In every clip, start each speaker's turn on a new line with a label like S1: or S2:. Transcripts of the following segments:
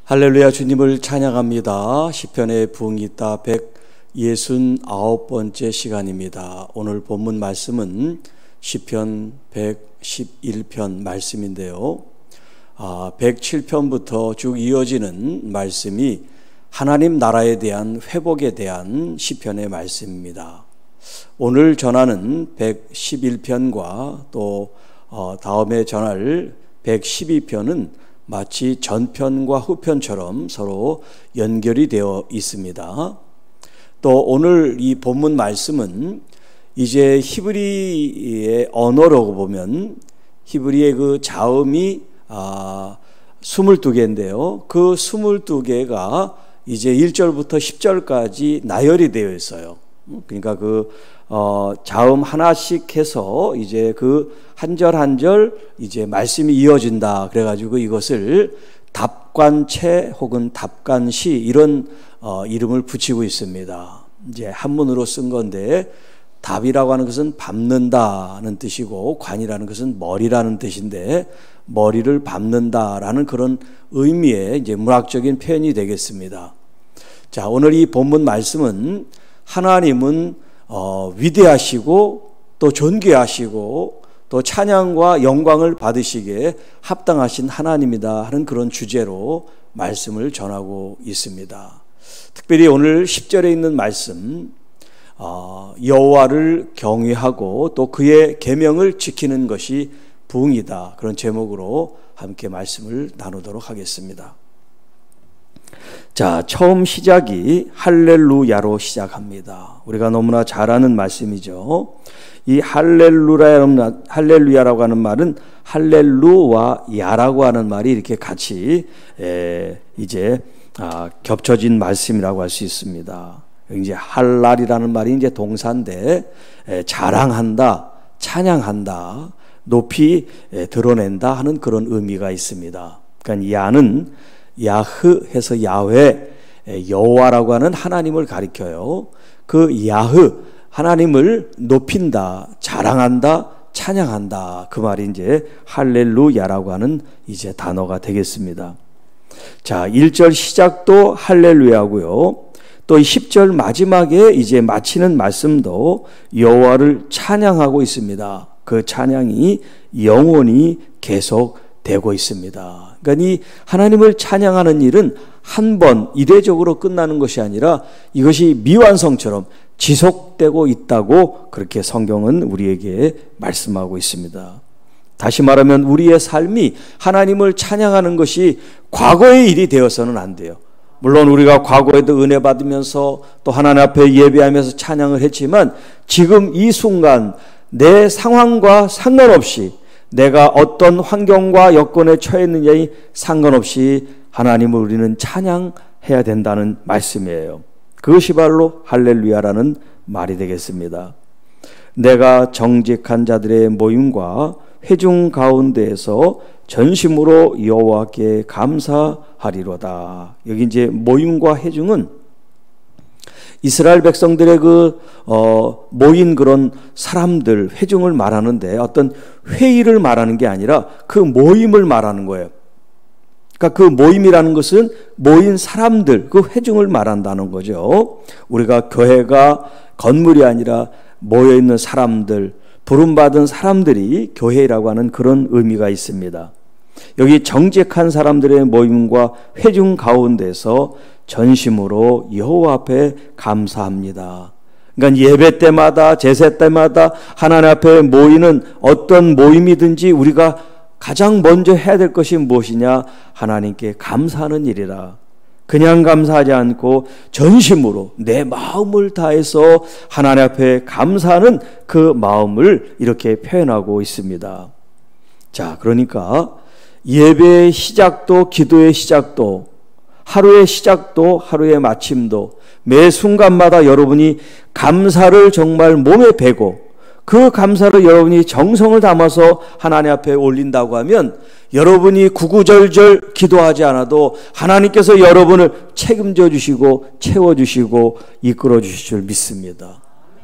S1: 할렐루야, 주님을 찬양합니다. 시편의 부흥이 있다 169번째 시간입니다. 오늘 본문 말씀은 시편 111편 말씀인데요. 107편부터 쭉 이어지는 말씀이 하나님 나라에 대한 회복에 대한 시편의 말씀입니다. 오늘 전하는 111편과 또 다음에 전할 112편은 마치 전편과 후편처럼 서로 연결이 되어 있습니다. 또 오늘 이 본문 말씀은 이제 히브리의 언어로 보면 히브리의 그 자음이 22개인데요. 그 22개가 이제 1절부터 10절까지 나열이 되어 있어요. 그러니까 그 자음 하나씩 해서 이제 그 한 절 한 절 이제 말씀이 이어진다. 그래가지고 이것을 답관체 혹은 답관시 이런 이름을 붙이고 있습니다. 이제 한문으로 쓴 건데 답이라고 하는 것은 밟는다는 뜻이고 관이라는 것은 머리라는 뜻인데 머리를 밟는다라는 그런 의미의 이제 문학적인 표현이 되겠습니다. 자, 오늘 이 본문 말씀은 하나님은 위대하시고 또 존귀하시고 또 찬양과 영광을 받으시기에 합당하신 하나님이다 하는 그런 주제로 말씀을 전하고 있습니다. 특별히 오늘 10절에 있는 말씀, 여호와를 경외하고 또 그의 계명을 지키는 것이 부흥이다, 그런 제목으로 함께 말씀을 나누도록 하겠습니다. 자, 처음 시작이 할렐루야로 시작합니다. 우리가 너무나 잘 아는 말씀이죠. 이 할렐루야라고 하는 말은 할렐루와 야라고 하는 말이 이렇게 같이 이제 겹쳐진 말씀이라고 할 수 있습니다. 이제 할랄이라는 말이 이제 동사인데 자랑한다, 찬양한다, 높이 드러낸다 하는 그런 의미가 있습니다. 그러니까 야는 야흐 해서 야훼, 여호와라고 하는 하나님을 가리켜요. 그 야흐, 하나님을 높인다, 자랑한다, 찬양한다, 그 말이 이제 할렐루야라고 하는 이제 단어가 되겠습니다. 자, 1절 시작도 할렐루야고요. 또 10절 마지막에 이제 마치는 말씀도 여호와를 찬양하고 있습니다. 그 찬양이 영원히 계속 되고 있습니다. 그러니까 이 하나님을 찬양하는 일은 한 번 이례적으로 끝나는 것이 아니라 이것이 미완성처럼 지속되고 있다고 그렇게 성경은 우리에게 말씀하고 있습니다. 다시 말하면 우리의 삶이 하나님을 찬양하는 것이 과거의 일이 되어서는 안 돼요. 물론 우리가 과거에도 은혜 받으면서 또 하나님 앞에 예배하면서 찬양을 했지만 지금 이 순간 내 상황과 상관없이 내가 어떤 환경과 여건에 처했느냐에 상관없이 하나님을 우리는 찬양해야 된다는 말씀이에요. 그것이 바로 할렐루야라는 말이 되겠습니다. 내가 정직한 자들의 모임과 회중 가운데에서 전심으로 여호와께 감사하리로다. 여기 이제 모임과 회중은 이스라엘 백성들의 그 모인 그런 사람들, 회중을 말하는데 어떤 회의를 말하는 게 아니라 그 모임을 말하는 거예요. 그러니까 그 모임이라는 것은 모인 사람들, 그 회중을 말한다는 거죠. 우리가 교회가 건물이 아니라 모여있는 사람들, 부름받은 사람들이 교회라고 하는 그런 의미가 있습니다. 여기 정직한 사람들의 모임과 회중 가운데서 전심으로 여호와 앞에 감사합니다. 그러니까 예배 때마다 제사 때마다 하나님 앞에 모이는 어떤 모임이든지 우리가 가장 먼저 해야 될 것이 무엇이냐? 하나님께 감사하는 일이라. 그냥 감사하지 않고 전심으로 내 마음을 다해서 하나님 앞에 감사하는 그 마음을 이렇게 표현하고 있습니다. 자, 그러니까 예배의 시작도 기도의 시작도 하루의 시작도 하루의 마침도 매 순간마다 여러분이 감사를 정말 몸에 배고 그 감사를 여러분이 정성을 담아서 하나님 앞에 올린다고 하면 여러분이 구구절절 기도하지 않아도 하나님께서 여러분을 책임져 주시고 채워주시고 이끌어 주실 줄 믿습니다.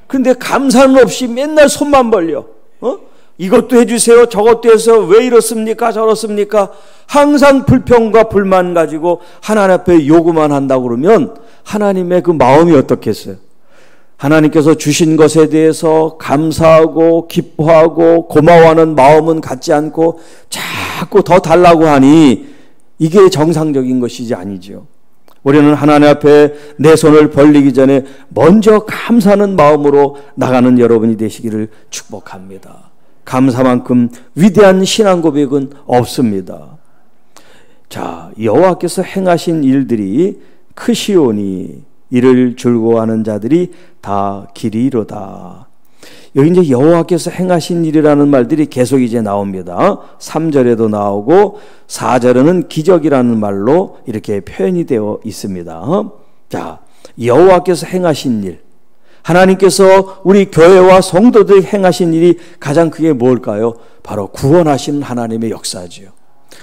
S1: 그런데 감사는 없이 맨날 손만 벌려. 이것도 해주세요, 저것도 해서 왜 이렇습니까, 저렇습니까? 항상 불평과 불만 가지고 하나님 앞에 요구만 한다고 그러면 하나님의 그 마음이 어떻겠어요? 하나님께서 주신 것에 대해서 감사하고 기뻐하고 고마워하는 마음은 갖지 않고 자꾸 더 달라고 하니 이게 정상적인 것이지 아니죠. 우리는 하나님 앞에 내 손을 벌리기 전에 먼저 감사하는 마음으로 나가는 여러분이 되시기를 축복합니다. 감사만큼 위대한 신앙 고백은 없습니다. 자, 여호와께서 행하신 일들이 크시오니 이를 즐거워하는 자들이 다 길이로다. 여기 이제 여호와께서 행하신 일이라는 말들이 계속 이제 나옵니다. 3절에도 나오고 4절에는 기적이라는 말로 이렇게 표현이 되어 있습니다. 자, 여호와께서 행하신 일, 하나님께서 우리 교회와 성도들이 행하신 일이 가장 크게 뭘까요? 바로 구원하시는 하나님의 역사지요.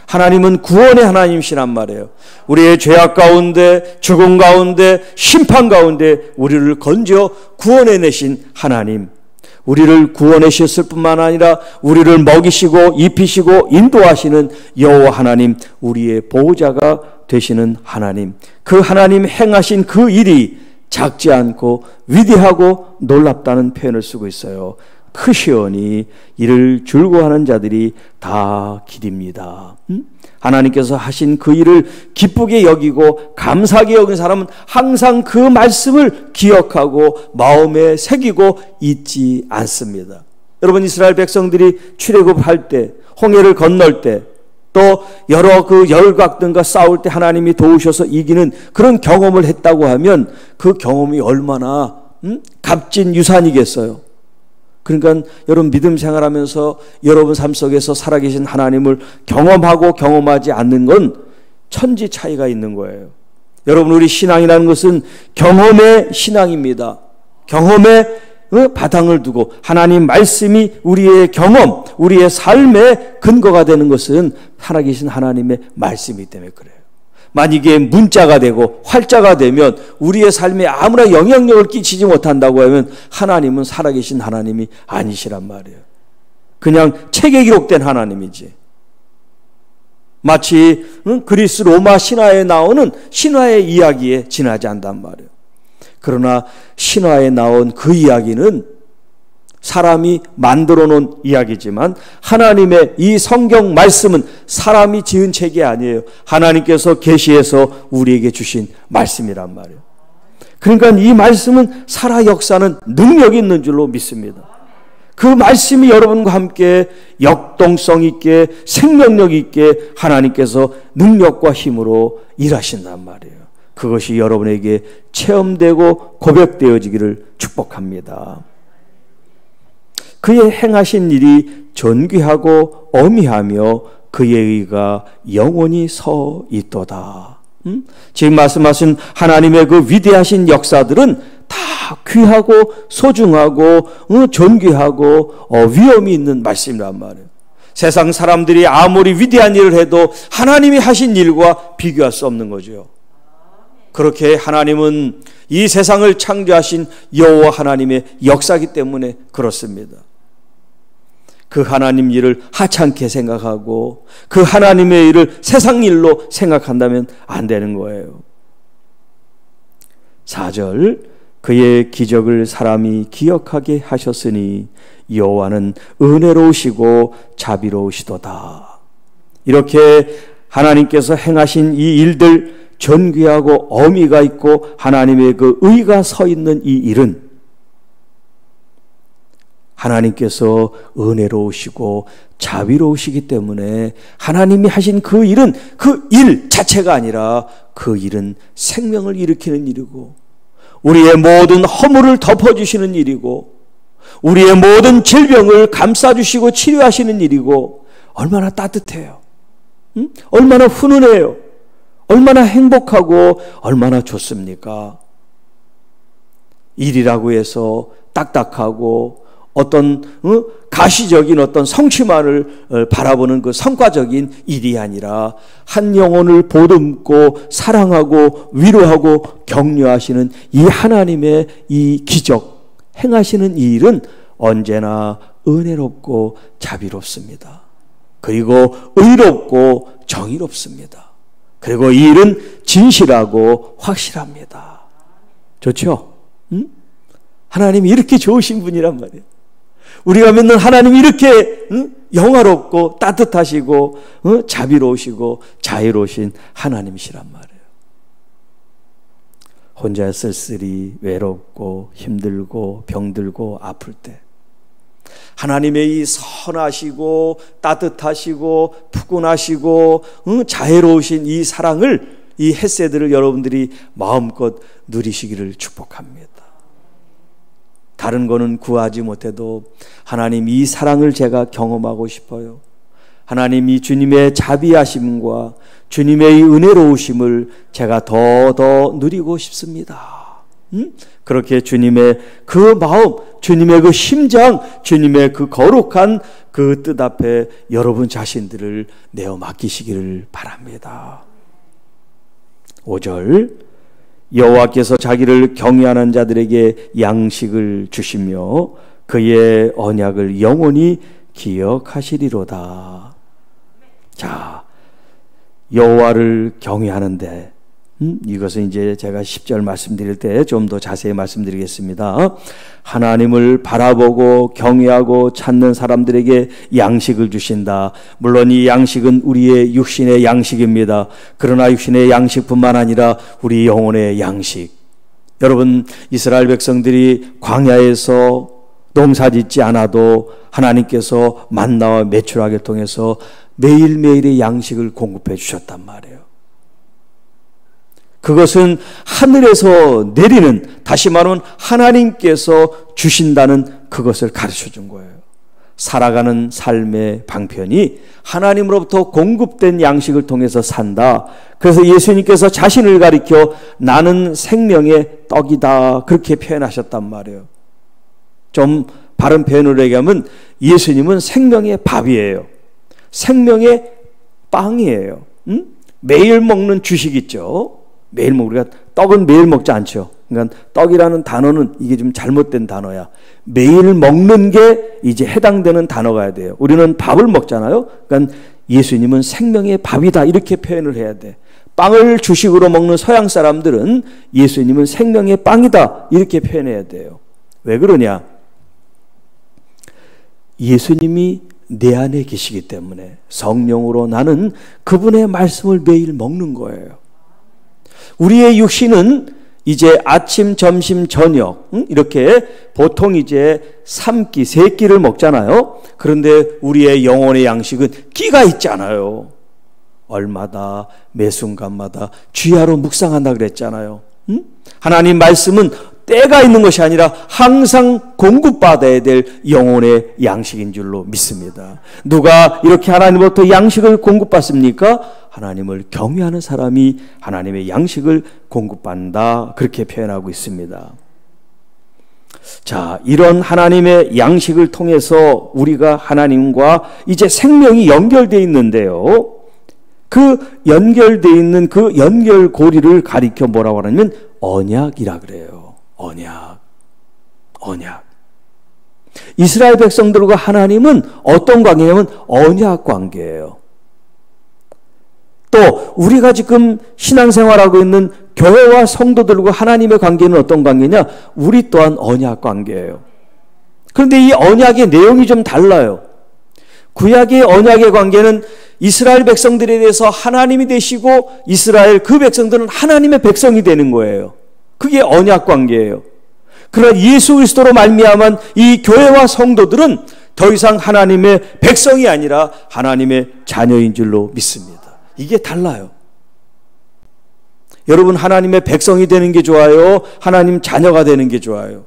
S1: 하나님은 구원의 하나님이시란 말이에요. 우리의 죄악 가운데, 죽음 가운데, 심판 가운데 우리를 건져 구원해내신 하나님, 우리를 구원하셨을 뿐만 아니라 우리를 먹이시고 입히시고 인도하시는 여호와 하나님, 우리의 보호자가 되시는 하나님, 그 하나님 행하신 그 일이 작지 않고 위대하고 놀랍다는 표현을 쓰고 있어요. 크시오니 이를 즐거워하는 자들이 다 기립니다. 하나님께서 하신 그 일을 기쁘게 여기고 감사하게 여긴 사람은 항상 그 말씀을 기억하고 마음에 새기고 잊지 않습니다. 여러분, 이스라엘 백성들이 출애굽할 때, 홍해를 건널 때, 또 여러 그 열각들과 싸울 때 하나님이 도우셔서 이기는 그런 경험을 했다고 하면 그 경험이 얼마나 값진 유산이겠어요. 그러니까 여러분, 믿음 생활하면서 여러분 삶 속에서 살아계신 하나님을 경험하고 경험하지 않는 건 천지 차이가 있는 거예요. 여러분, 우리 신앙이라는 것은 경험의 신앙입니다. 경험의 바탕을 두고 하나님 말씀이 우리의 경험, 우리의 삶의 근거가 되는 것은 살아계신 하나님의 말씀이기 때문에 그래요. 만약에 문자가 되고 활자가 되면 우리의 삶에 아무나 영향력을 끼치지 못한다고 하면 하나님은 살아계신 하나님이 아니시란 말이에요. 그냥 책에 기록된 하나님이지. 마치 그리스 로마 신화에 나오는 신화의 이야기에 지나지 않단 말이에요. 그러나 신화에 나온 그 이야기는 사람이 만들어 놓은 이야기지만 하나님의 이 성경 말씀은 사람이 지은 책이 아니에요. 하나님께서 계시해서 우리에게 주신 말씀이란 말이에요. 그러니까 이 말씀은 살아 역사는 능력이 있는 줄로 믿습니다. 그 말씀이 여러분과 함께 역동성 있게 생명력 있게 하나님께서 능력과 힘으로 일하신단 말이에요. 그것이 여러분에게 체험되고 고백되어지기를 축복합니다. 그의 행하신 일이 존귀하고 어미하며 그의 의가 영원히 서 있도다. 지금 말씀하신 하나님의 그 위대하신 역사들은 다 귀하고 소중하고 존귀하고 위엄이 있는 말씀이란 말이에요. 세상 사람들이 아무리 위대한 일을 해도 하나님이 하신 일과 비교할 수 없는 거죠. 그렇게 하나님은 이 세상을 창조하신 여호와 하나님의 역사이기 때문에 그렇습니다. 그 하나님 일을 하찮게 생각하고 그 하나님의 일을 세상 일로 생각한다면 안 되는 거예요. 4절, 그의 기적을 사람이 기억하게 하셨으니 여호와는 은혜로우시고 자비로우시도다. 이렇게 하나님께서 행하신 이 일들, 존귀하고 어미가 있고 하나님의 그 의가 서 있는 이 일은 하나님께서 은혜로우시고 자비로우시기 때문에 하나님이 하신 그 일은 그 일 자체가 아니라 그 일은 생명을 일으키는 일이고 우리의 모든 허물을 덮어주시는 일이고 우리의 모든 질병을 감싸주시고 치료하시는 일이고 얼마나 따뜻해요. 얼마나 훈훈해요. 얼마나 행복하고 얼마나 좋습니까? 일이라고 해서 딱딱하고 어떤 가시적인 어떤 성취만을 바라보는 그 성과적인 일이 아니라 한 영혼을 보듬고 사랑하고 위로하고 격려하시는 이 하나님의 이 기적 행하시는 이 일은 언제나 은혜롭고 자비롭습니다. 그리고 의롭고 정의롭습니다. 그리고 이 일은 진실하고 확실합니다. 좋죠? 응? 하나님이 이렇게 좋으신 분이란 말이에요. 우리가 믿는 하나님이 이렇게 영화롭고 따뜻하시고 자비로우시고 자유로우신 하나님이시란 말이에요. 혼자 쓸쓸히 외롭고 힘들고 병들고 아플 때 하나님의 이 선하시고 따뜻하시고 푸근하시고 자애로우신 이 사랑을, 이 헤세드를 여러분들이 마음껏 누리시기를 축복합니다. 다른 거는 구하지 못해도 하나님 이 사랑을 제가 경험하고 싶어요. 하나님 이 주님의 자비하심과 주님의 이 은혜로우심을 제가 더 누리고 싶습니다. 그렇게 주님의 그 마음, 주님의 그 심장, 주님의 그 거룩한 그 뜻 앞에 여러분 자신들을 내어 맡기시기를 바랍니다. 5절, 여호와께서 자기를 경외하는 자들에게 양식을 주시며 그의 언약을 영원히 기억하시리로다. 자, 여호와를 경외하는데 이것은 이제 제가 10절 말씀드릴 때 좀 더 자세히 말씀드리겠습니다. 하나님을 바라보고 경외하고 찾는 사람들에게 양식을 주신다. 물론 이 양식은 우리의 육신의 양식입니다. 그러나 육신의 양식뿐만 아니라 우리 영혼의 양식. 여러분, 이스라엘 백성들이 광야에서 농사짓지 않아도 하나님께서 만나와 메추라기를 통해서 매일매일의 양식을 공급해 주셨단 말이에요. 그것은 하늘에서 내리는, 다시 말하면 하나님께서 주신다는 그것을 가르쳐 준 거예요. 살아가는 삶의 방편이 하나님으로부터 공급된 양식을 통해서 산다. 그래서 예수님께서 자신을 가리켜 나는 생명의 떡이다, 그렇게 표현하셨단 말이에요. 좀 바른 표현으로 얘기하면 예수님은 생명의 밥이에요. 생명의 빵이에요. 매일 먹는 주식 있죠. 매일 우리가 떡은 매일 먹지 않죠. 그러니까 떡이라는 단어는 이게 좀 잘못된 단어야. 매일 먹는 게 이제 해당되는 단어가 돼요. 우리는 밥을 먹잖아요. 그러니까 예수님은 생명의 밥이다, 이렇게 표현을 해야 돼. 빵을 주식으로 먹는 서양 사람들은 예수님은 생명의 빵이다, 이렇게 표현해야 돼요. 왜 그러냐? 예수님이 내 안에 계시기 때문에 성령으로 나는 그분의 말씀을 매일 먹는 거예요. 우리의 육신은 이제 아침, 점심, 저녁 이렇게 보통 이제 3끼, 3끼를 먹잖아요. 그런데 우리의 영혼의 양식은 끼가 있잖아요. 얼마다, 매 순간마다 주야로 묵상한다 그랬잖아요. 하나님 말씀은 때가 있는 것이 아니라 항상 공급받아야 될 영혼의 양식인 줄로 믿습니다. 누가 이렇게 하나님으로부터 양식을 공급받습니까? 하나님을 경외하는 사람이 하나님의 양식을 공급받는다, 그렇게 표현하고 있습니다. 자, 이런 하나님의 양식을 통해서 우리가 하나님과 이제 생명이 연결되어 있는데요, 그 연결되어 있는 그 연결고리를 가리켜 뭐라고 하냐면 언약이라 그래요. 언약. 이스라엘 백성들과 하나님은 어떤 관계냐면 언약 관계예요. 또 우리가 지금 신앙생활하고 있는 교회와 성도들과 하나님의 관계는 어떤 관계냐? 우리 또한 언약 관계예요. 그런데 이 언약의 내용이 좀 달라요. 구약의 언약의 관계는 이스라엘 백성들에 대해서 하나님이 되시고 이스라엘 그 백성들은 하나님의 백성이 되는 거예요. 그게 언약 관계예요. 그러나 예수 그리스도로 말미암은 이 교회와 성도들은 더 이상 하나님의 백성이 아니라 하나님의 자녀인 줄로 믿습니다. 이게 달라요. 여러분, 하나님의 백성이 되는 게 좋아요? 하나님 자녀가 되는 게 좋아요?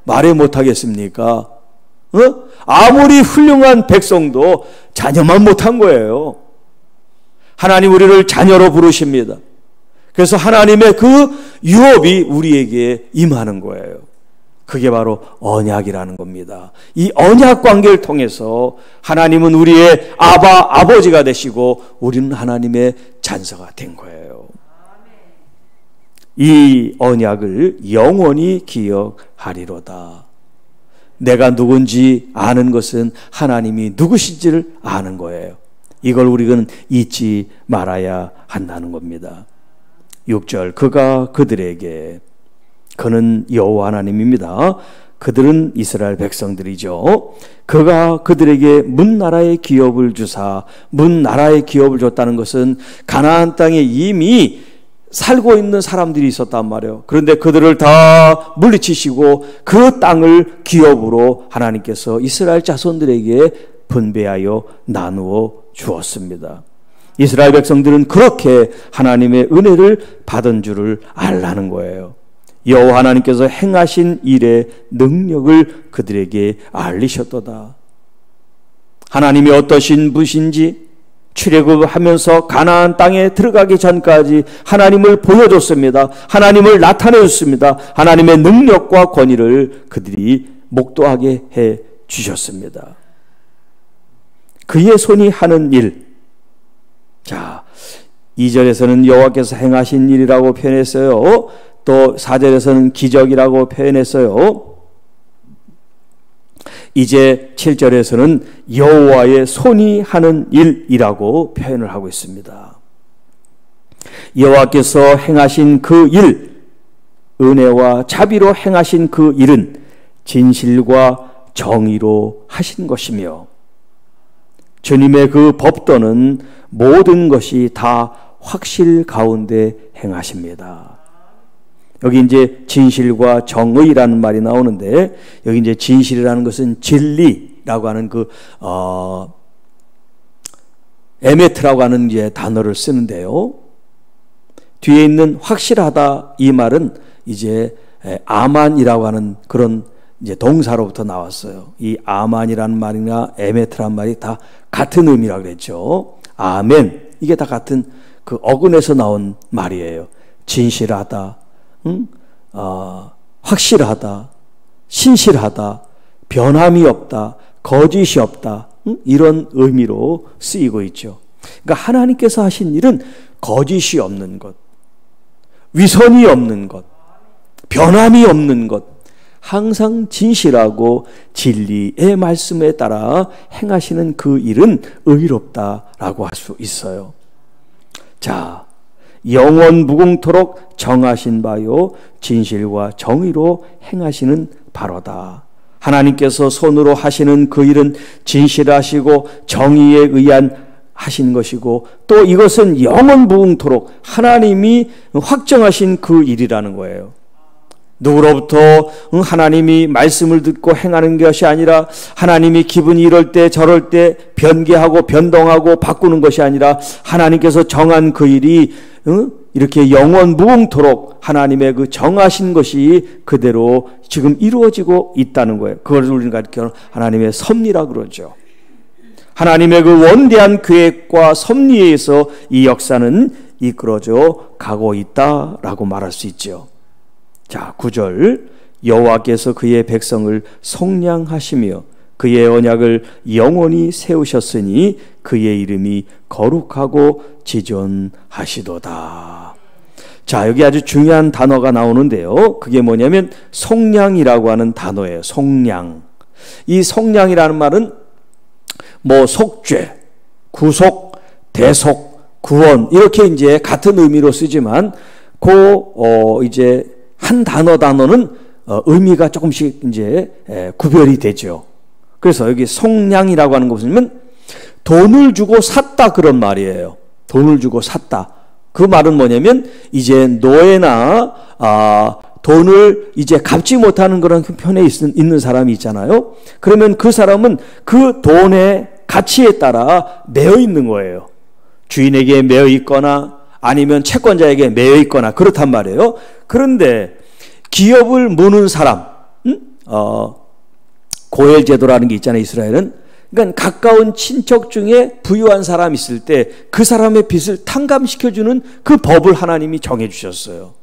S1: 말해 못하겠습니까? 아무리 훌륭한 백성도 자녀만 못한 거예요. 하나님 우리를 자녀로 부르십니다. 그래서 하나님의 그 유업이 우리에게 임하는 거예요. 그게 바로 언약이라는 겁니다. 이 언약 관계를 통해서 하나님은 우리의 아버지가 되시고 우리는 하나님의 자녀가 된 거예요. 이 언약을 영원히 기억하리로다. 내가 누군지 아는 것은 하나님이 누구신지를 아는 거예요. 이걸 우리는 잊지 말아야 한다는 겁니다. 6절, 그가 그들에게, 그는 여호와 하나님입니다. 그들은 이스라엘 백성들이죠. 그가 그들에게 문나라의 기업을 주사, 문나라의 기업을 줬다는 것은 가나안 땅에 이미 살고 있는 사람들이 있었단 말이에요. 그런데 그들을 다 물리치시고 그 땅을 기업으로 하나님께서 이스라엘 자손들에게 분배하여 나누어 주었습니다. 이스라엘 백성들은 그렇게 하나님의 은혜를 받은 줄을 알라는 거예요. 여호와 하나님께서 행하신 일의 능력을 그들에게 알리셨도다. 하나님이 어떠신 분이신지 출애굽하면서 가나안 땅에 들어가기 전까지 하나님을 보여줬습니다. 하나님을 나타내줬습니다. 하나님의 능력과 권위를 그들이 목도하게 해 주셨습니다. 그의 손이 하는 일. 자, 2절에서는 여호와께서 행하신 일이라고 표현했어요. 또 4절에서는 기적이라고 표현했어요. 이제 7절에서는 여호와의 손이 하는 일이라고 표현을 하고 있습니다. 여호와께서 행하신 그 일, 은혜와 자비로 행하신 그 일은 진실과 정의로 하신 것이며 주님의 그 법도는 모든 것이 다 확실 가운데 행하십니다. 여기 이제 진실과 정의라는 말이 나오는데, 여기 이제 진실이라는 것은 진리라고 하는 에메트라고 하는 이제 단어를 쓰는데요. 뒤에 있는 확실하다 이 말은 이제 아만이라고 하는 그런 이제 동사로부터 나왔어요. 이 아만이라는 말이나 에메트라는 말이 다 같은 의미라고 그랬죠. 아멘. 이게 다 같은 그 어근에서 나온 말이에요. 진실하다. 확실하다, 신실하다, 변함이 없다, 거짓이 없다, 이런 의미로 쓰이고 있죠. 그러니까 하나님께서 하신 일은 거짓이 없는 것, 위선이 없는 것, 변함이 없는 것, 항상 진실하고 진리의 말씀에 따라 행하시는 그 일은 의롭다라고 할 수 있어요. 자, 영원 무궁토록 정하신 바요 진실과 정의로 행하시는 바로다. 하나님께서 손으로 하시는 그 일은 진실하시고 정의에 의한 하신 것이고, 또 이것은 영원 무궁토록 하나님이 확정하신 그 일이라는 거예요. 누구로부터 하나님이 말씀을 듣고 행하는 것이 아니라, 하나님이 기분이 이럴 때 저럴 때 변개하고 변동하고 바꾸는 것이 아니라, 하나님께서 정한 그 일이 이렇게 영원 무궁토록 하나님의 그 정하신 것이 그대로 지금 이루어지고 있다는 거예요. 그걸 우리는 가르쳐 하나님의 섭리라 그러죠. 하나님의 그 원대한 계획과 섭리에 의해서 이 역사는 이끌어져 가고 있다라고 말할 수 있죠. 자, 9절, 여호와께서 그의 백성을 속량하시며 그의 언약을 영원히 세우셨으니 그의 이름이 거룩하고 지존하시도다. 자, 여기 아주 중요한 단어가 나오는데요. 그게 뭐냐면 속량이라고 하는 단어예요. 속량. 이 속량이라는 말은 뭐 속죄, 구속, 대속, 구원 이렇게 이제 같은 의미로 쓰지만 이제 한 단어는 의미가 조금씩 이제 구별이 되죠. 그래서 여기 속량이라고 하는 것은 돈을 주고 샀다 그런 말이에요. 돈을 주고 샀다. 그 말은 뭐냐면 이제 노예나 돈을 이제 갚지 못하는 그런 편에 있는 사람이 있잖아요. 그러면 그 사람은 그 돈의 가치에 따라 매여 있는 거예요. 주인에게 매여 있거나 아니면 채권자에게 매여 있거나 그렇단 말이에요. 그런데 기업을 무는 사람, 고엘제도라는 게 있잖아요, 이스라엘은. 그러니까 가까운 친척 중에 부유한 사람이 있을 때 그 사람의 빚을 탕감시켜주는 그 법을 하나님이 정해주셨어요.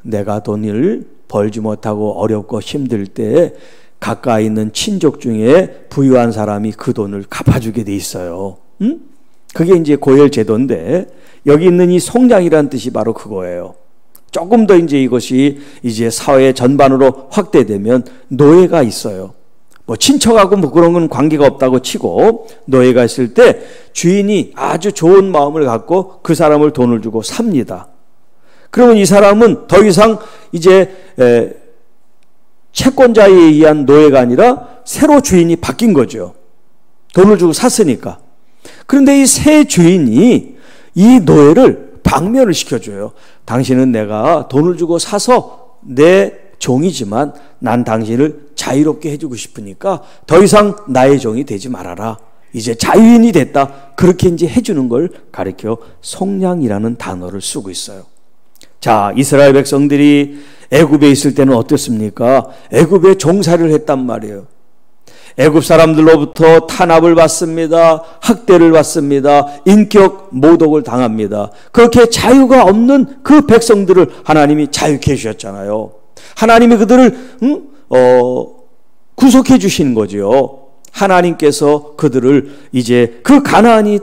S1: 내가 돈을 벌지 못하고 어렵고 힘들 때 가까이 있는 친족 중에 부유한 사람이 그 돈을 갚아주게 돼 있어요. 그게 이제 고엘제도인데, 여기 있는 이 속량이라는 뜻이 바로 그거예요. 조금 더 이제 이것이 이제 사회 전반으로 확대되면 노예가 있어요. 뭐 친척하고 뭐 그런 건 관계가 없다고 치고 노예가 있을 때 주인이 아주 좋은 마음을 갖고 그 사람을 돈을 주고 삽니다. 그러면 이 사람은 더 이상 이제 채권자에 의한 노예가 아니라 새로 주인이 바뀐 거죠. 돈을 주고 샀으니까. 그런데 이 새 주인이 이 노예를 방면을 시켜줘요. 당신은 내가 돈을 주고 사서 내 종이지만 난 당신을 자유롭게 해주고 싶으니까 더 이상 나의 종이 되지 말아라. 이제 자유인이 됐다. 그렇게 이제 해주는 걸 가리켜 속량이라는 단어를 쓰고 있어요. 자, 이스라엘 백성들이 애굽에 있을 때는 어땠습니까? 애굽에 종살이를 했단 말이에요. 애굽 사람들로부터 탄압을 받습니다. 학대를 받습니다. 인격 모독을 당합니다. 그렇게 자유가 없는 그 백성들을 하나님이 자유케 해주셨잖아요. 하나님이 그들을 구속해 주시는 거죠. 하나님께서 그들을 이제 그 가나안이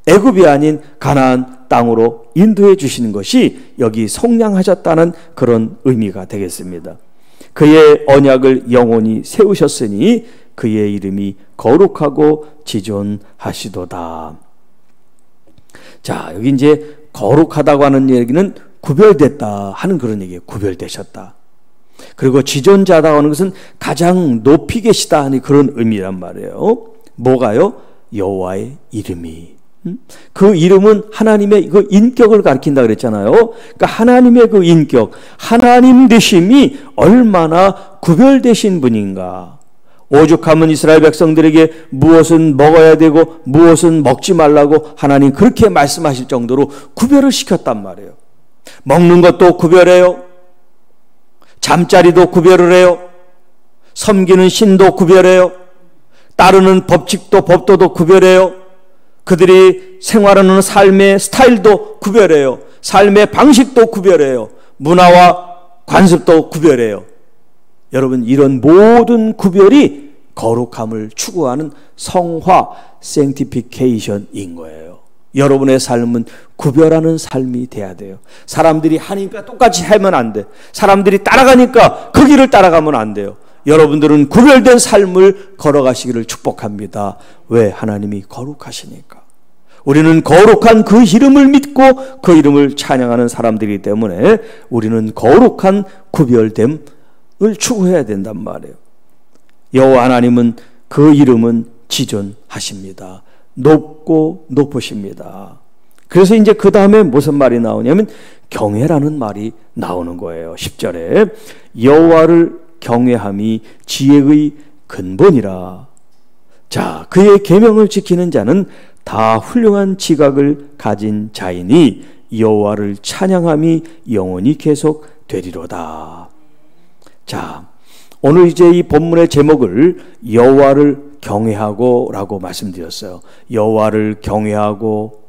S1: 애굽이 아닌 가나안 땅으로 인도해 주시는 것이 여기 속량하셨다는 그런 의미가 되겠습니다. 그의 언약을 영원히 세우셨으니 그의 이름이 거룩하고 지존하시도다. 자, 여기 이제 거룩하다고 하는 얘기는 구별됐다 하는 그런 얘기예요. 구별되셨다. 그리고 지존자다고 하는 것은 가장 높이 계시다 하는 그런 의미란 말이에요. 뭐가요? 여호와의 이름이. 그 이름은 하나님의 그 인격을 가리킨다 그랬잖아요. 그러니까 하나님의 그 인격, 하나님 되심이 얼마나 구별되신 분인가. 오죽하면 이스라엘 백성들에게 무엇은 먹어야 되고 무엇은 먹지 말라고 하나님 그렇게 말씀하실 정도로 구별을 시켰단 말이에요. 먹는 것도 구별해요. 잠자리도 구별을 해요. 섬기는 신도 구별해요. 따르는 법칙도 법도도 구별해요. 그들이 생활하는 삶의 스타일도 구별해요. 삶의 방식도 구별해요. 문화와 관습도 구별해요. 여러분, 이런 모든 구별이 거룩함을 추구하는 성화, sanctification인 거예요. 여러분의 삶은 구별하는 삶이 돼야 돼요. 사람들이 하니까 똑같이 하면 안 돼. 사람들이 따라가니까 그 길을 따라가면 안 돼요. 여러분들은 구별된 삶을 걸어가시기를 축복합니다. 왜? 하나님이 거룩하시니까. 우리는 거룩한 그 이름을 믿고 그 이름을 찬양하는 사람들이기 때문에 우리는 거룩한 구별됨을 추구해야 된단 말이에요. 여호와 하나님은 그 이름은 지존하십니다. 높고 높으십니다. 그래서 이제 그 다음에 무슨 말이 나오냐면 경외라는 말이 나오는 거예요. 10절에 여호와를 경외함이 지혜의 근본이라. 자, 그의 계명을 지키는 자는 다 훌륭한 지각을 가진 자이니 여호와를 찬양함이 영원히 계속 되리로다. 자, 오늘 이제 이 본문의 제목을 여호와를 경외하고 라고 말씀드렸어요. 여호와를 경외하고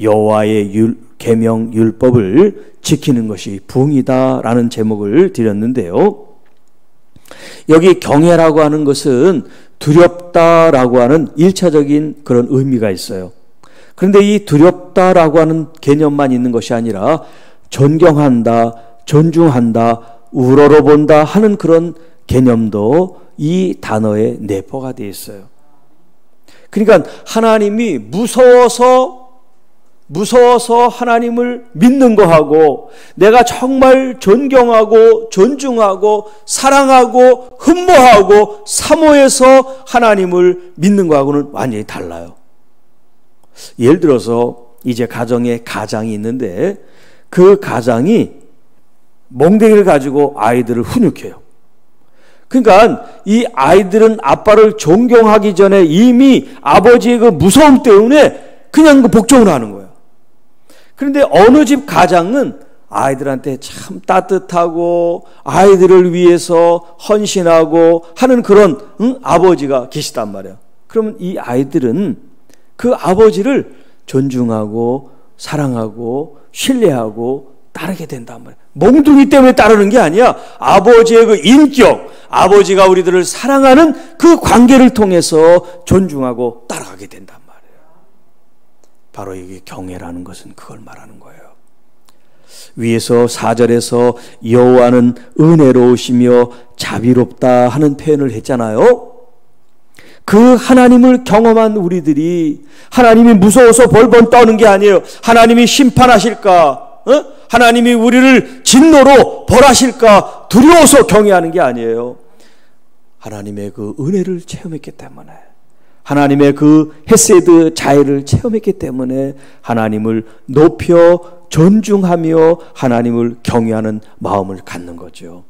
S1: 여호와의 계명 율법을 지키는 것이 부흥이다 라는 제목을 드렸는데요. 여기 경외라고 하는 것은 두렵다라고 하는 1차적인 그런 의미가 있어요. 그런데 이 두렵다라고 하는 개념만 있는 것이 아니라 존경한다, 존중한다, 우러러본다 하는 그런 개념도 이 단어에 내포가 되어 있어요. 그러니까 하나님이 무서워서 하나님을 믿는 거하고 내가 정말 존경하고 존중하고 사랑하고 흠모하고 사모해서 하나님을 믿는 거하고는 완전히 달라요. 예를 들어서 이제 가정에 가장이 있는데 그 가장이 멍댕이를 가지고 아이들을 훈육해요. 그러니까 이 아이들은 아빠를 존경하기 전에 이미 아버지의 그 무서움 때문에 그냥 그 복종을 하는 거예요. 그런데 어느 집 가장은 아이들한테 참 따뜻하고 아이들을 위해서 헌신하고 하는 그런 아버지가 계시단 말이에요. 그러면 이 아이들은 그 아버지를 존중하고 사랑하고 신뢰하고 따르게 된단 말이에요. 몽둥이 때문에 따르는 게 아니야. 아버지의 그 인격, 아버지가 우리들을 사랑하는 그 관계를 통해서 존중하고 따라가게 된단 말이에요. 바로 이게 경외라는 것은 그걸 말하는 거예요. 위에서 4절에서 여호와는 은혜로우시며 자비롭다 하는 표현을 했잖아요. 그 하나님을 경험한 우리들이 하나님이 무서워서 벌벌 떠는 게 아니에요. 하나님이 심판하실까? 하나님이 우리를 진노로 벌하실까? 두려워서 경외하는 게 아니에요. 하나님의 그 은혜를 체험했기 때문에, 하나님의 그 헤세드 자애를 체험했기 때문에 하나님을 높여 존중하며 하나님을 경외하는 마음을 갖는 거죠.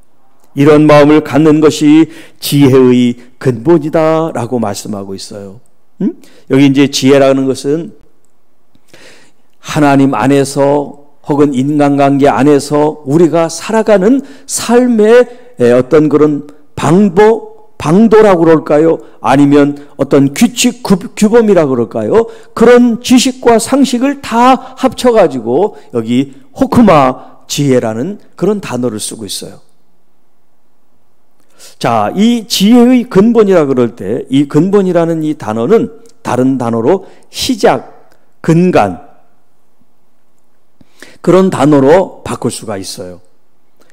S1: 이런 마음을 갖는 것이 지혜의 근본이다라고 말씀하고 있어요. 여기 이제 지혜라는 것은 하나님 안에서 혹은 인간관계 안에서 우리가 살아가는 삶의 어떤 그런 방도라고 그럴까요? 아니면 어떤 규칙, 규범이라고 그럴까요? 그런 지식과 상식을 다 합쳐가지고 여기 호크마 지혜라는 그런 단어를 쓰고 있어요. 자, 이 지혜의 근본이라 그럴 때 이 근본이라는 이 단어는 다른 단어로 시작, 근간 그런 단어로 바꿀 수가 있어요.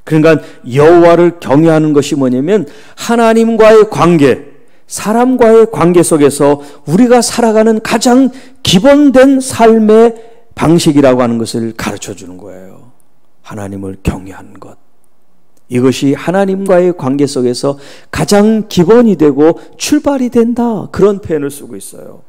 S1: 그러니까 여호와를 경외하는 것이 뭐냐면 하나님과의 관계, 사람과의 관계 속에서 우리가 살아가는 가장 기본된 삶의 방식이라고 하는 것을 가르쳐 주는 거예요. 하나님을 경외하는 것. 이것이 하나님과의 관계 속에서 가장 기본이 되고 출발이 된다. 그런 표현을 쓰고 있어요.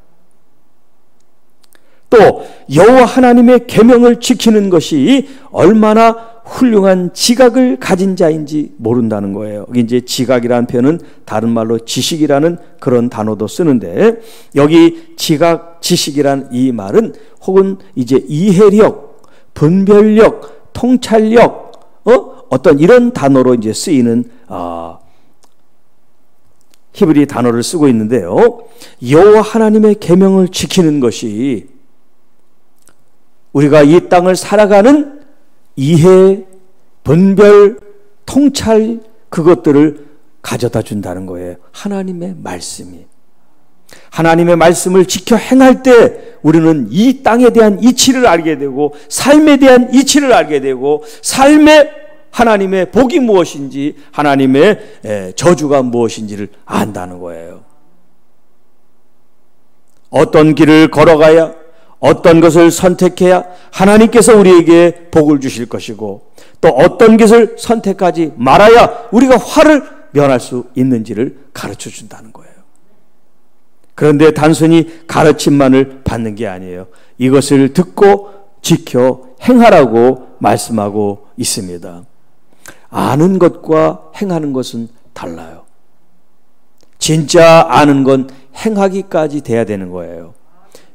S1: 또 여호와 하나님의 계명을 지키는 것이 얼마나 훌륭한 지각을 가진 자인지 모른다는 거예요. 여기 이제 지각이라는 표현은 다른 말로 지식이라는 그런 단어도 쓰는데, 여기 지각, 지식이라는 이 말은 혹은 이제 이해력, 분별력, 통찰력, 어떤 이런 단어로 이제 쓰이는 히브리 단어를 쓰고 있는데요. 여호와 하나님의 계명을 지키는 것이 우리가 이 땅을 살아가는 이해, 분별, 통찰 그것들을 가져다 준다는 거예요. 하나님의 말씀이. 하나님의 말씀을 지켜 행할 때 우리는 이 땅에 대한 이치를 알게 되고 삶에 대한 이치를 알게 되고 삶의 하나님의 복이 무엇인지 하나님의 저주가 무엇인지를 안다는 거예요. 어떤 길을 걸어가야, 어떤 것을 선택해야 하나님께서 우리에게 복을 주실 것이고, 또 어떤 것을 선택하지 말아야 우리가 화를 면할 수 있는지를 가르쳐 준다는 거예요. 그런데 단순히 가르침만을 받는 게 아니에요. 이것을 듣고 지켜 행하라고 말씀하고 있습니다. 아는 것과 행하는 것은 달라요. 진짜 아는 건 행하기까지 돼야 되는 거예요.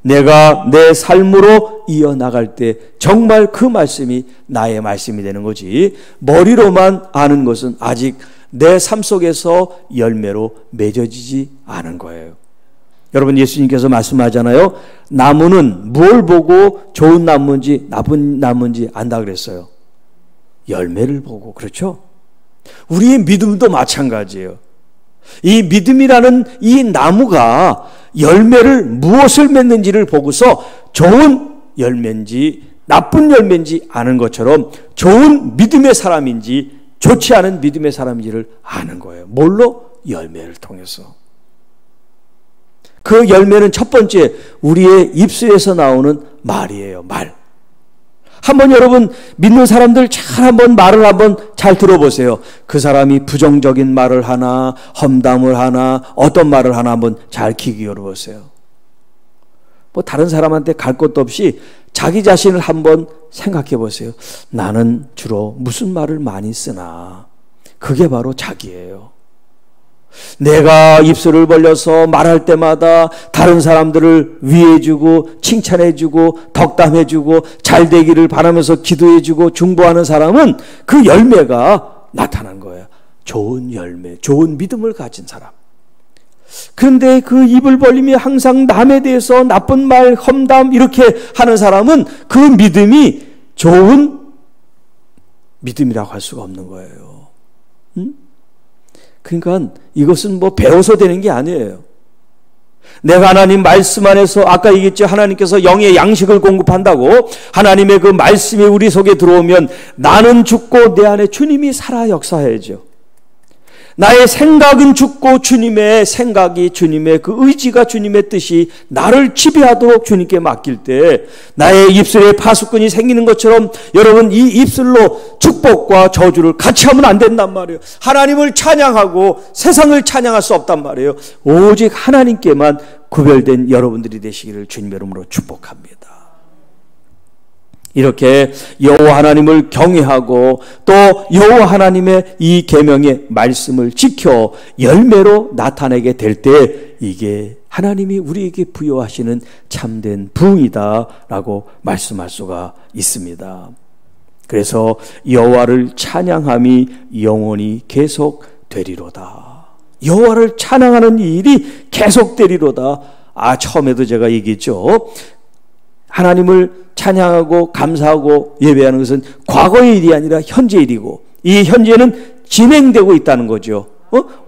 S1: 내가 내 삶으로 이어나갈 때 정말 그 말씀이 나의 말씀이 되는 거지, 머리로만 아는 것은 아직 내 삶 속에서 열매로 맺어지지 않은 거예요. 여러분, 예수님께서 말씀하잖아요. 나무는 뭘 보고 좋은 나무인지 나쁜 나무인지 안다 그랬어요. 열매를 보고. 그렇죠? 우리의 믿음도 마찬가지예요. 이 믿음이라는 이 나무가 열매를 무엇을 맺는지를 보고서 좋은 열매인지 나쁜 열매인지 아는 것처럼 좋은 믿음의 사람인지 좋지 않은 믿음의 사람인지를 아는 거예요. 뭘로? 열매를 통해서. 그 열매는 첫 번째 우리의 입술에서 나오는 말이에요. 말. 한번 여러분 믿는 사람들 잘 한번 말을 한번 잘 들어보세요. 그 사람이 부정적인 말을 하나, 험담을 하나, 어떤 말을 하나 한번 잘 귀 기울여보세요. 뭐 다른 사람한테 갈 것도 없이 자기 자신을 한번 생각해 보세요. 나는 주로 무슨 말을 많이 쓰나? 그게 바로 자기예요. 내가 입술을 벌려서 말할 때마다 다른 사람들을 위해주고 칭찬해주고 덕담해주고 잘되기를 바라면서 기도해주고 중보하는 사람은 그 열매가 나타난 거예요. 좋은 열매, 좋은 믿음을 가진 사람. 그런데 그 입을 벌리며 항상 남에 대해서 나쁜 말, 험담 이렇게 하는 사람은 그 믿음이 좋은 믿음이라고 할 수가 없는 거예요. 그러니까 이것은 뭐 배워서 되는 게 아니에요. 내가 하나님 말씀 안에서 아까 얘기했죠. 하나님께서 영의 양식을 공급한다고. 하나님의 그 말씀이 우리 속에 들어오면 나는 죽고 내 안에 주님이 살아 역사해야죠. 나의 생각은 죽고 주님의 생각이, 주님의 그 의지가, 주님의 뜻이 나를 지배하도록 주님께 맡길 때 나의 입술에 파수꾼이 생기는 것처럼 여러분, 이 입술로 축복과 저주를 같이 하면 안 된단 말이에요. 하나님을 찬양하고 세상을 찬양할 수 없단 말이에요. 오직 하나님께만 구별된 여러분들이 되시기를 주님의 이름으로 축복합니다. 이렇게 여호와 하나님을 경외하고 또 여호와 하나님의 이 계명의 말씀을 지켜 열매로 나타내게 될 때 이게 하나님이 우리에게 부여하시는 참된 부흥이다라고 말씀할 수가 있습니다. 그래서 여호와를 찬양함이 영원히 계속되리로다. 여호와를 찬양하는 일이 계속되리로다. 처음에도 제가 얘기했죠. 하나님을 찬양하고 감사하고 예배하는 것은 과거의 일이 아니라 현재 일이고, 이 현재는 진행되고 있다는 거죠.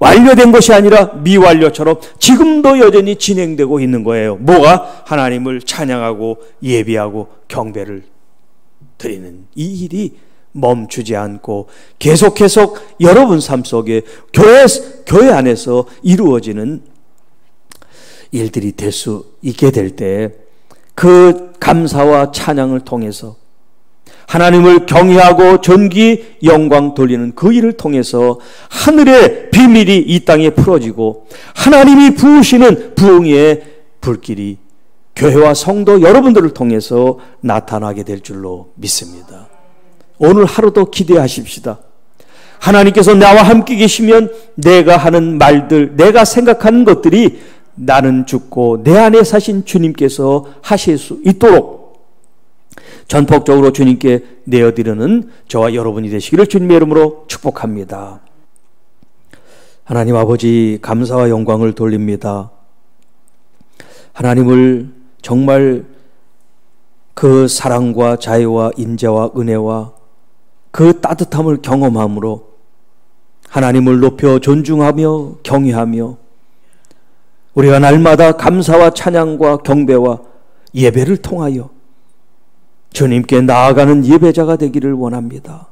S1: 완료된 것이 아니라 미완료처럼 지금도 여전히 진행되고 있는 거예요. 뭐가? 하나님을 찬양하고 예배하고 경배를 드리는 이 일이 멈추지 않고 계속 여러분 삶 속에 교회 안에서 이루어지는 일들이 될 수 있게 될 때 그 감사와 찬양을 통해서 하나님을 경외하고 존귀 영광 돌리는 그 일을 통해서 하늘의 비밀이 이 땅에 풀어지고 하나님이 부으시는 부흥의 불길이 교회와 성도 여러분들을 통해서 나타나게 될 줄로 믿습니다. 오늘 하루도 기대하십시다. 하나님께서 나와 함께 계시면 내가 하는 말들, 내가 생각하는 것들이 나는 죽고 내 안에 사신 주님께서 하실 수 있도록 전폭적으로 주님께 내어드리는 저와 여러분이 되시기를 주님의 이름으로 축복합니다. 하나님 아버지, 감사와 영광을 돌립니다. 하나님을 정말 그 사랑과 자애와 인자와 은혜와 그 따뜻함을 경험함으로 하나님을 높여 존중하며 경외하며 우리가 날마다 감사와 찬양과 경배와 예배를 통하여 주님께 나아가는 예배자가 되기를 원합니다.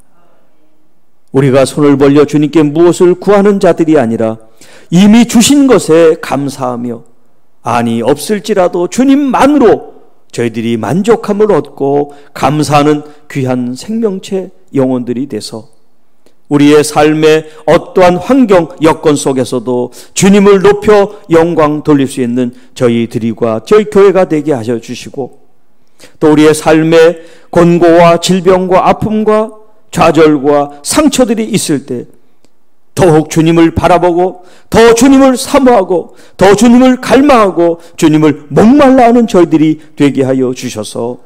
S1: 우리가 손을 벌려 주님께 무엇을 구하는 자들이 아니라 이미 주신 것에 감사하며 아니 없을지라도 주님만으로 저희들이 만족함을 얻고 감사하는 귀한 생명체 영혼들이 돼서 우리의 삶의 어떠한 환경, 여건 속에서도 주님을 높여 영광 돌릴 수 있는 저희들과 저희 교회가 되게 하셔 주시고 또 우리의 삶의 곤고와 질병과 아픔과 좌절과 상처들이 있을 때 더욱 주님을 바라보고 더 주님을 사모하고 더 주님을 갈망하고 주님을 목말라 하는 저희들이 되게 하여 주셔서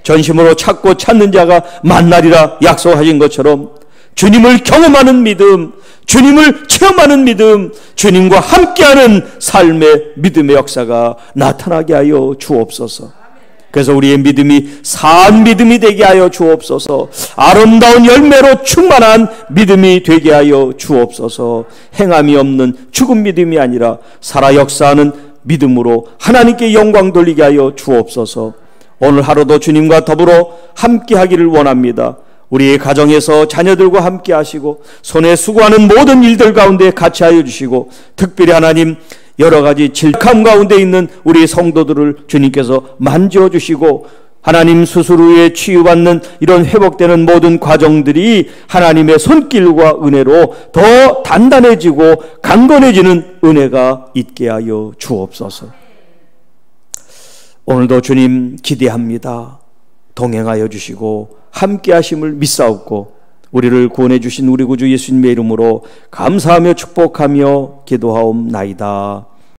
S1: 전심으로 찾고 찾는 자가 만나리라 약속하신 것처럼 주님을 경험하는 믿음, 주님을 체험하는 믿음, 주님과 함께하는 삶의 믿음의 역사가 나타나게 하여 주옵소서. 그래서 우리의 믿음이 산 믿음이 되게 하여 주옵소서. 아름다운 열매로 충만한 믿음이 되게 하여 주옵소서. 행함이 없는 죽은 믿음이 아니라 살아 역사하는 믿음으로 하나님께 영광 돌리게 하여 주옵소서. 오늘 하루도 주님과 더불어 함께 하기를 원합니다. 우리의 가정에서 자녀들과 함께 하시고 손에 수고하는 모든 일들 가운데 같이 하여 주시고 특별히 하나님 여러 가지 질감 가운데 있는 우리 성도들을 주님께서 만져주시고 하나님 수술 후에 치유받는 이런 회복되는 모든 과정들이 하나님의 손길과 은혜로 더 단단해지고 강건해지는 은혜가 있게 하여 주옵소서. 오늘도 주님 기대합니다. 동행하여 주시고 함께 하심을 믿사옵고 우리를 구원해 주신 우리 구주 예수님의 이름으로 감사하며 축복하며 기도하옵나이다.